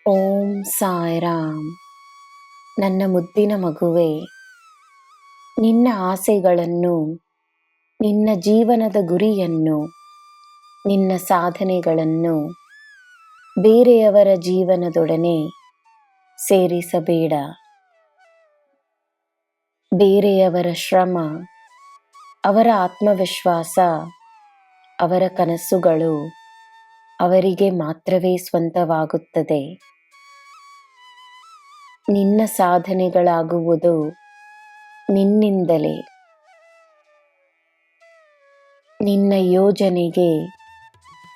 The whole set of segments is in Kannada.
ಓಂ ಸಾಯಿರಾಮ್. ನನ್ನ ಮುದ್ದಿನ ಮಗುವೆ, ನಿನ್ನ ಆಸೆಗಳನ್ನು, ನಿನ್ನ ಜೀವನದ ಗುರಿಯನ್ನು, ನಿನ್ನ ಸಾಧನೆಗಳನ್ನು ಬೇರೆಯವರ ಜೀವನದೊಡನೆ ಸೇರಿಸಬೇಡ. ಬೇರೆಯವರ ಶ್ರಮ, ಅವರ ಆತ್ಮವಿಶ್ವಾಸ, ಅವರ ಕನಸುಗಳು ಅವರಿಗೆ ಮಾತ್ರವೇ ಸ್ವಂತವಾಗುತ್ತದೆ. ನಿನ್ನ ಸಾಧನೆಗಳಾಗುವುದು ನಿನ್ನಿಂದಲೇ. ನಿನ್ನ ಯೋಜನೆಗೆ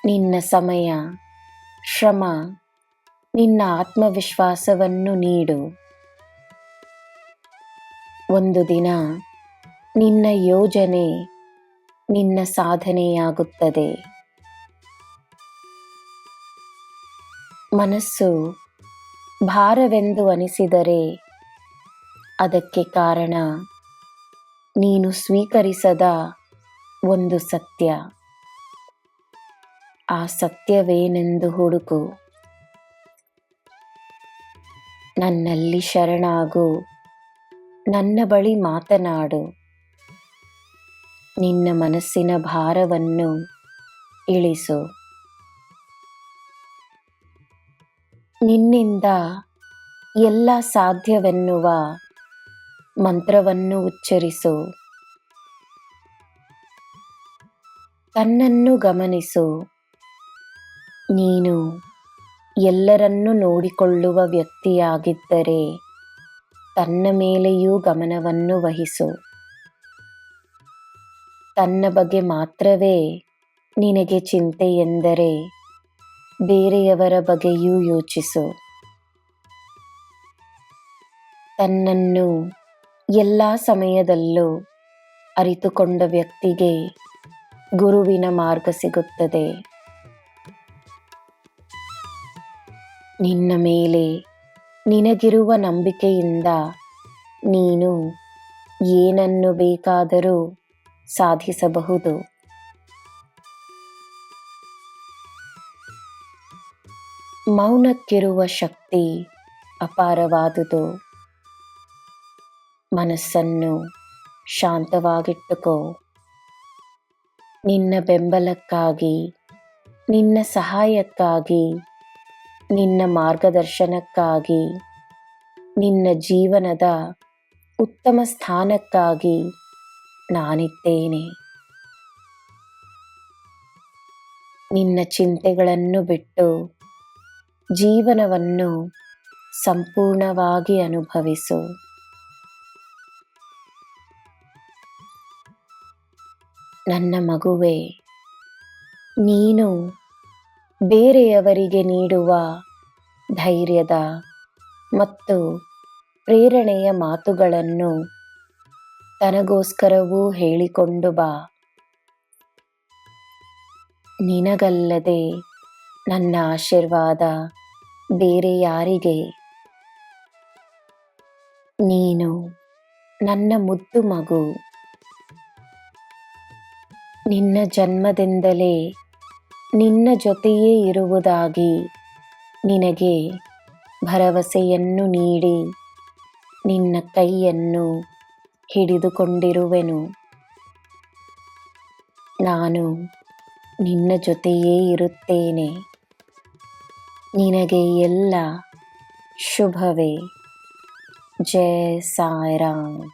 ನಿನ್ನ ಸಮಯ, ಶ್ರಮ, ನಿನ್ನ ಆತ್ಮವಿಶ್ವಾಸವನ್ನು ನೀಡು. ಒಂದು ದಿನ ನಿನ್ನ ಯೋಜನೆ ನಿನ್ನ ಸಾಧನೆಯಾಗುತ್ತದೆ. ಮನಸ್ಸು ಭಾರವೆಂದು ಅನಿಸಿದರೆ ಅದಕ್ಕೆ ಕಾರಣ ನೀನು ಸ್ವೀಕರಿಸದ ಒಂದು ಸತ್ಯ. ಆ ಸತ್ಯವೇನೆಂದು ಹುಡುಕು. ನನ್ನಲ್ಲಿ ಶರಣಾಗು, ನನ್ನ ಬಳಿ ಮಾತನಾಡು. ನಿನ್ನ ಮನಸ್ಸಿನ ಭಾರವನ್ನು ಇಳಿಸು. ನಿನ್ನಿಂದ ಎಲ್ಲ ಸಾಧ್ಯವೆನ್ನುವ ಮಂತ್ರವನ್ನು ಉಚ್ಚರಿಸು. ತನ್ನನ್ನು ಗಮನಿಸು. ನೀನು ಎಲ್ಲರನ್ನೂ ನೋಡಿಕೊಳ್ಳುವ ವ್ಯಕ್ತಿಯಾಗಿದ್ದರೆ ತನ್ನ ಮೇಲೆಯೂ ಗಮನವನ್ನು ವಹಿಸು. ತನ್ನ ಬಗ್ಗೆ ಮಾತ್ರವೇ ನಿನಗೆ ಚಿಂತೆ ಎಂದರೆ ಬೇರೆಯವರ ಬಗ್ಗೆಯೂ ಯೋಚಿಸು. ತನ್ನನ್ನು ಎಲ್ಲ ಸಮಯದಲ್ಲೂ ಅರಿತುಕೊಂಡ ವ್ಯಕ್ತಿಗೆ ಗುರುವಿನ ಮಾರ್ಗ ಸಿಗುತ್ತದೆ. ನಿನ್ನ ಮೇಲೆ ನಿನಗಿರುವ ನಂಬಿಕೆಯಿಂದ ನೀನು ಏನನ್ನು ಬೇಕಾದರೂ ಸಾಧಿಸಬಹುದು. ಮೌನಕ್ಕಿರುವ ಶಕ್ತಿ ಅಪಾರವಾದುದು. ಮನಸ್ಸನ್ನು ಶಾಂತವಾಗಿಟ್ಟುಕೋ. ನಿನ್ನ ಬೆಂಬಲಕ್ಕಾಗಿ, ನಿನ್ನ ಸಹಾಯಕ್ಕಾಗಿ, ನಿನ್ನ ಮಾರ್ಗದರ್ಶನಕ್ಕಾಗಿ, ನಿನ್ನ ಜೀವನದ ಉತ್ತಮ ಸ್ಥಾನಕ್ಕಾಗಿ ನಾನಿದ್ದೇನೆ. ನಿನ್ನ ಚಿಂತೆಗಳನ್ನು ಬಿಟ್ಟು ಜೀವನವನ್ನು ಸಂಪೂರ್ಣವಾಗಿ ಅನುಭವಿಸು. ನನ್ನ ಮಗುವೆ, ನೀನು ಬೇರೆಯವರಿಗೆ ನೀಡುವ ಧೈರ್ಯದ ಮತ್ತು ಪ್ರೇರಣೆಯ ಮಾತುಗಳನ್ನು ತನಗೋಸ್ಕರವೂ ಹೇಳಿಕೊಂಡು ಬಾ. ನಿನಗಲ್ಲದೆ ನನ್ನ ಆಶೀರ್ವಾದ ಬೇರೆ ಯಾರಿಗೆ? ನೀನು ನನ್ನ ಮುದ್ದು ಮಗು. ನಿನ್ನ ಜನ್ಮದಿಂದಲೇ ನಿನ್ನ ಜೊತೆಯೇ ಇರುವುದಾಗಿ ನಿನಗೆ ಭರವಸೆಯನ್ನು ನೀಡಿ ನಿನ್ನ ಕೈಯನ್ನು ಹಿಡಿದುಕೊಂಡಿರುವೆನು. ನಾನು ನಿನ್ನ ಜೊತೆಯೇ ಇರುತ್ತೇನೆ. ನಿನಗೆ ಎಲ್ಲ ಶುಭವೇ. ಜೈ ಸಾಯಿರಾಮ್.